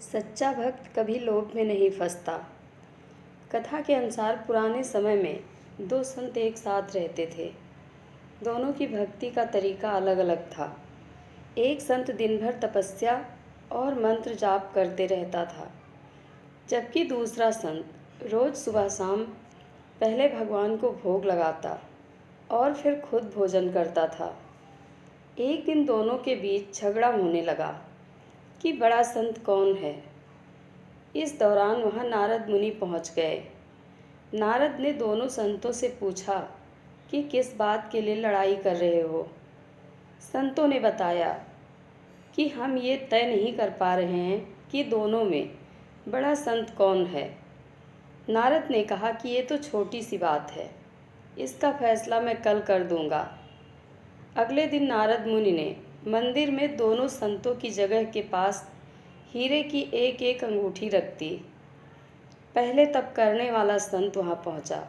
सच्चा भक्त कभी लोभ में नहीं फंसता। कथा के अनुसार पुराने समय में दो संत एक साथ रहते थे। दोनों की भक्ति का तरीका अलग अलग था। एक संत दिन भर तपस्या और मंत्र जाप करते रहता था, जबकि दूसरा संत रोज सुबह शाम पहले भगवान को भोग लगाता और फिर खुद भोजन करता था। एक दिन दोनों के बीच झगड़ा होने लगा कि बड़ा संत कौन है। इस दौरान वहाँ नारद मुनि पहुँच गए। नारद ने दोनों संतों से पूछा कि किस बात के लिए लड़ाई कर रहे हो। संतों ने बताया कि हम ये तय नहीं कर पा रहे हैं कि दोनों में बड़ा संत कौन है। नारद ने कहा कि ये तो छोटी सी बात है, इसका फैसला मैं कल कर दूंगा। अगले दिन नारद मुनि ने मंदिर में दोनों संतों की जगह के पास हीरे की एक एक अंगूठी रख दी। पहले तप करने वाला संत वहाँ पहुँचा।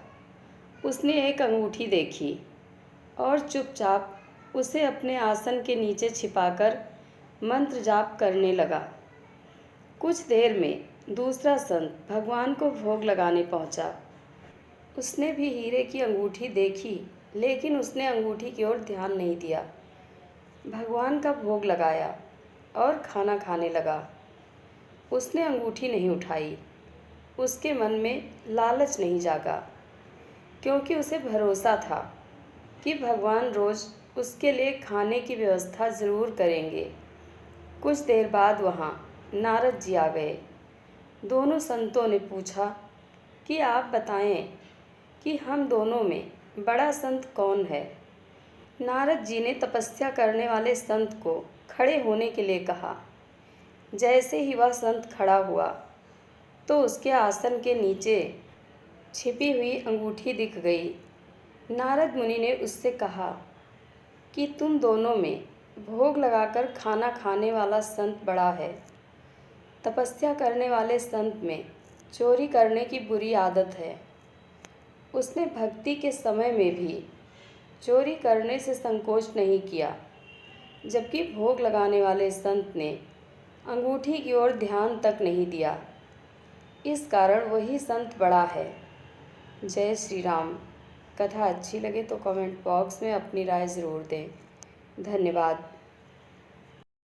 उसने एक अंगूठी देखी और चुपचाप उसे अपने आसन के नीचे छिपाकर मंत्र जाप करने लगा। कुछ देर में दूसरा संत भगवान को भोग लगाने पहुँचा। उसने भी हीरे की अंगूठी देखी, लेकिन उसने अंगूठी की ओर ध्यान नहीं दिया। भगवान का भोग लगाया और खाना खाने लगा। उसने अंगूठी नहीं उठाई। उसके मन में लालच नहीं जागा, क्योंकि उसे भरोसा था कि भगवान रोज़ उसके लिए खाने की व्यवस्था ज़रूर करेंगे। कुछ देर बाद वहाँ नारद जी आ गए। दोनों संतों ने पूछा कि आप बताएं कि हम दोनों में बड़ा संत कौन है। नारद जी ने तपस्या करने वाले संत को खड़े होने के लिए कहा। जैसे ही वह संत खड़ा हुआ तो उसके आसन के नीचे छिपी हुई अंगूठी दिख गई। नारद मुनि ने उससे कहा कि तुम दोनों में भोग लगाकर खाना खाने वाला संत बड़ा है। तपस्या करने वाले संत में चोरी करने की बुरी आदत है। उसने भक्ति के समय में भी चोरी करने से संकोच नहीं किया, जबकि भोग लगाने वाले संत ने अंगूठी की ओर ध्यान तक नहीं दिया। इस कारण वही संत बड़ा है। जय श्री राम। कथा अच्छी लगे तो कमेंट बॉक्स में अपनी राय ज़रूर दें। धन्यवाद।